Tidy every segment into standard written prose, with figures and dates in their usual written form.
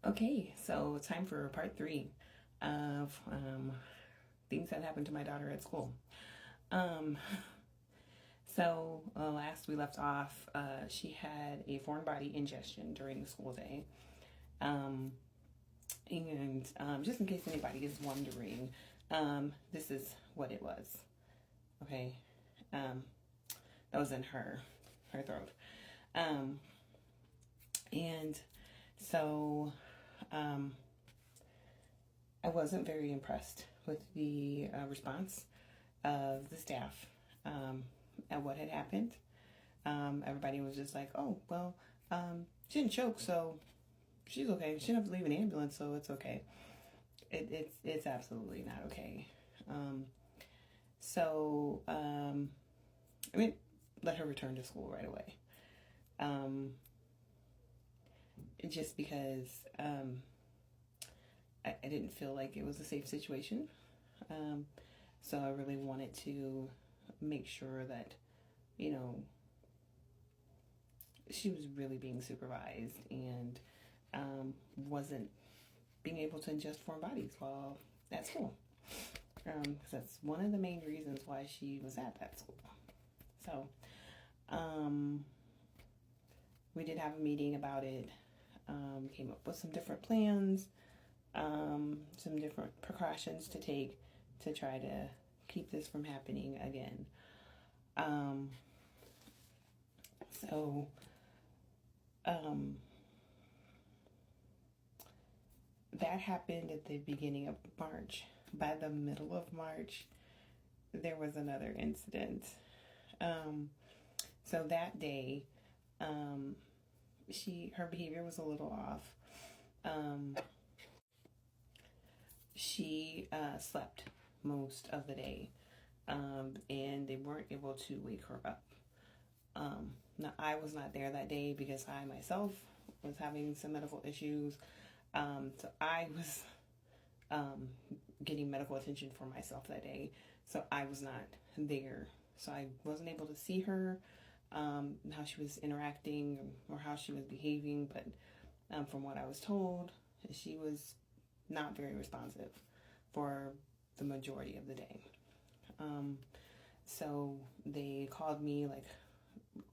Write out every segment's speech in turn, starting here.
Okay, so time for part three of things that happened to my daughter at school. Um, last we left off, she had a foreign body ingestion during the school day. Um, and just in case anybody is wondering, this is what it was. Okay, um, that was in her throat. Um, and so um, I wasn't very impressed with the response of the staff at what had happened. Everybody was just like, "Oh, well, she didn't choke, so she's okay. She didn't have to leave an ambulance, so it's okay." It's absolutely not okay. Um, so I mean, let her return to school right away. Um, just because I didn't feel like it was a safe situation. Um, so I really wanted to make sure that, you know, she was really being supervised and wasn't being able to ingest foreign bodies while at school. Because that's one of the main reasons why she was at that school. So um, we did have a meeting about it, came up with some different plans, some different precautions to take to try to keep this from happening again. Um, so, um, that happened at the beginning of March. By the middle of March, there was another incident. Um, so that day, um, her behavior was a little off. She slept most of the day, and they weren't able to wake her up. Now, I was not there that day because I myself was having some medical issues. So I was getting medical attention for myself that day. So I was not there. So I wasn't able to see her, how she was interacting or how she was behaving. But from what I was told, she was not very responsive for the majority of the day. So they called me like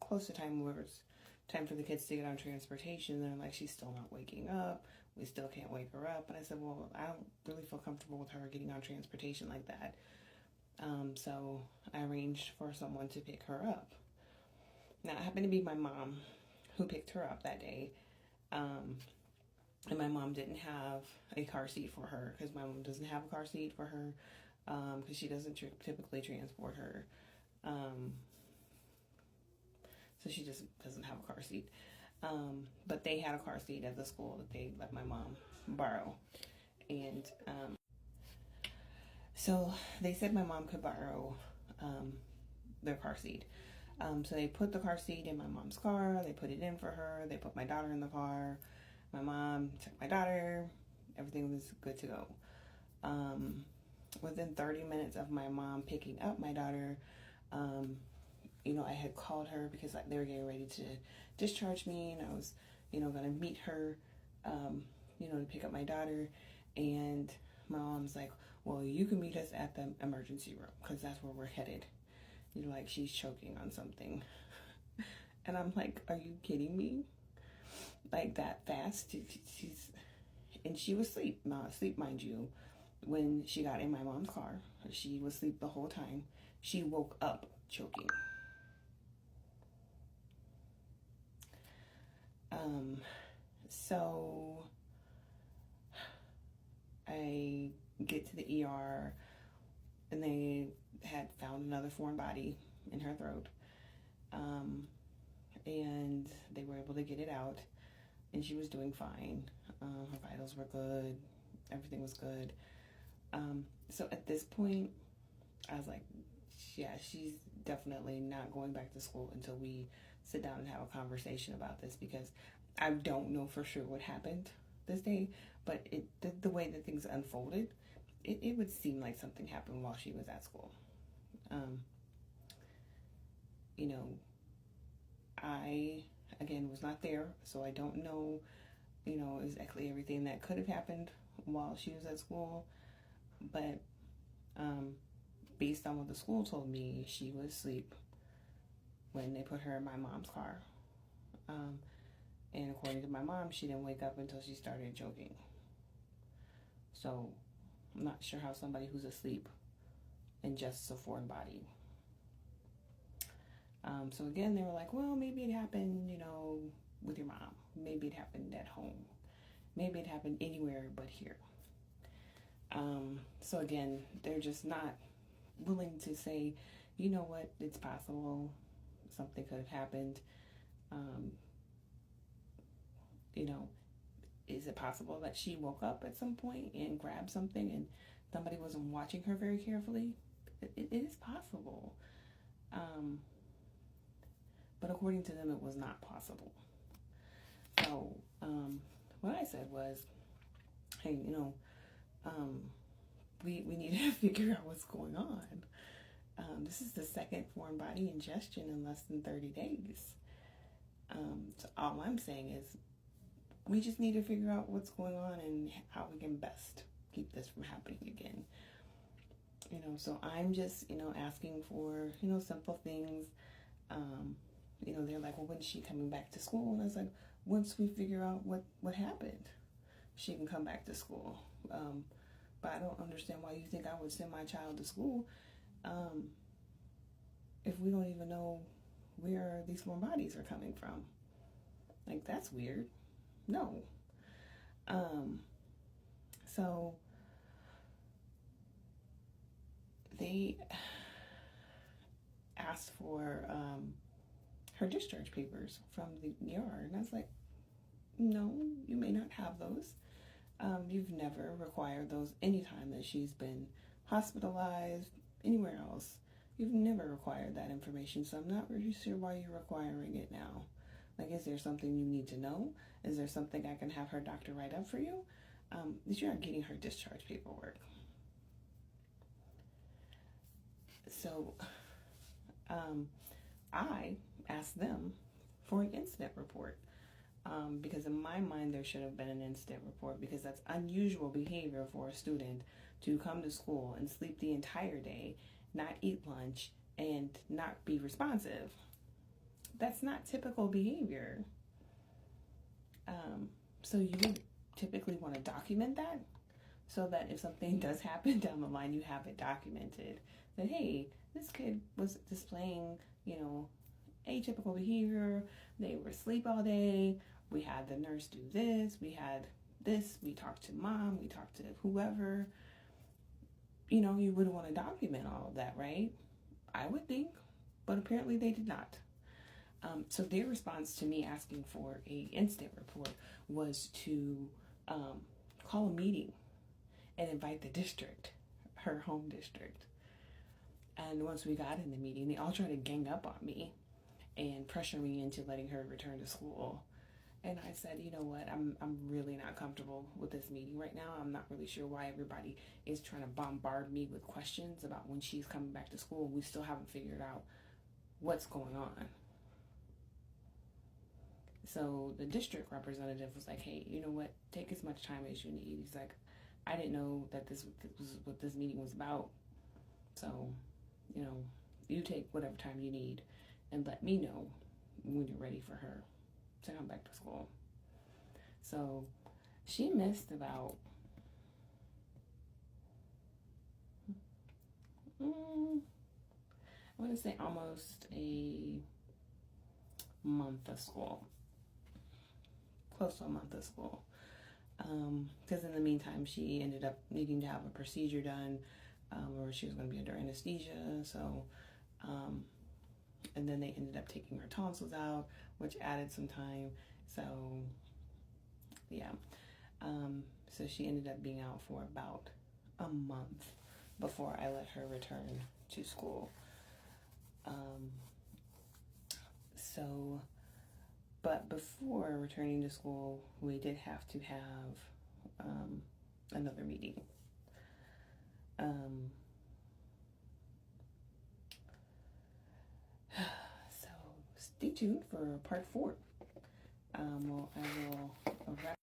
close to time where it's time for the kids to get on transportation. They're like, she's still not waking up. We still can't wake her up. And I said, well, I don't really feel comfortable with her getting on transportation like that. So I arranged for someone to pick her up. Now, it happened to be my mom who picked her up that day. And my mom didn't have a car seat for her because my mom doesn't have a car seat for her because she doesn't typically transport her. So she just doesn't have a car seat. But they had a car seat at the school that they let my mom borrow. And so they said my mom could borrow their car seat. So they put the car seat in my mom's car. They put it in for her. They put my daughter in the car. My mom took my daughter. Everything was good to go. Within 30 minutes of my mom picking up my daughter, I had called her because they were getting ready to discharge me, and I was, going to meet her, to pick up my daughter. And my mom's like, well, you can meet us at the emergency room because that's where we're headed. Like, she's choking on something. And I'm like, are you kidding me? Like, that fast? And she was asleep, mind you, when she got in my mom's car. She was asleep the whole time. She woke up choking. So I get to the ER and they had found another foreign body in her throat. And they were able to get it out and she was doing fine. Her vitals were good. Everything was good. So at this point, I was like, yeah, she's definitely not going back to school until we sit down and have a conversation about this because I don't know for sure what happened this day, but the way that things unfolded, it would seem like something happened while she was at school. I, again, was not there, so I don't know exactly everything that could have happened while she was at school. But based on what the school told me, she was asleep when they put her in my mom's car. And according to my mom, she didn't wake up until she started choking. So I'm not sure how somebody who's asleep ingests a foreign body. So again, they were like, well, maybe it happened, with your mom. Maybe it happened at home. Maybe it happened anywhere but here. So again, they're just not willing to say, you know what, it's possible. Something could have happened. Is it possible that she woke up at some point and grabbed something and somebody wasn't watching her very carefully? It is possible. But according to them, it was not possible. So what I said was, hey, we need to figure out what's going on. This is the second foreign body ingestion in less than 30 days. So all I'm saying is we just need to figure out what's going on and how we can best keep this from happening again. So I'm just, asking for, simple things. They're like, well, when's she coming back to school? And I was like, once we figure out what happened, she can come back to school. But I don't understand why you think I would send my child to school if we don't even know where these foreign bodies are coming from. Like, that's weird. No. So they asked for her discharge papers from the ER, and I was like, no, you may not have those. You've never required those anytime that she's been hospitalized, anywhere else. You've never required that information, so I'm not really sure why you're requiring it now. Like, is there something you need to know? Is there something I can have her doctor write up for you? That you're not getting her discharge paperwork. So I asked them for an incident report. Because in my mind, there should have been an incident report, because that's unusual behavior for a student to come to school and sleep the entire day, not eat lunch, and not be responsive. That's not typical behavior. So you would typically want to document that so that if something does happen down the line, you have it documented. That, hey, this kid was displaying, atypical behavior. They were asleep all day. We had the nurse do this. We had this. We talked to mom. We talked to whoever. You would want to document all of that, right? I would think, but apparently they did not. So their response to me asking for a incident report was to call a meeting and invite the district, her home district. And once we got in the meeting, they all tried to gang up on me and pressure me into letting her return to school. And I said, you know what, I'm really not comfortable with this meeting right now. I'm not really sure why everybody is trying to bombard me with questions about when she's coming back to school. We still haven't figured out what's going on. So the district representative was like, hey, you know what, take as much time as you need. He's like, I didn't know that this was what this meeting was about. So, you take whatever time you need and let me know when you're ready for her to come back to school. So she missed about I want to say almost a month of school, close to a month of school, because in the meantime she ended up needing to have a procedure done where she was going to be under anesthesia. So and then they ended up taking her tonsils out, which added some time. So yeah, so she ended up being out for about a month before I let her return to school. But before returning to school, we did have to have another meeting. So stay tuned for part 4. I will wrap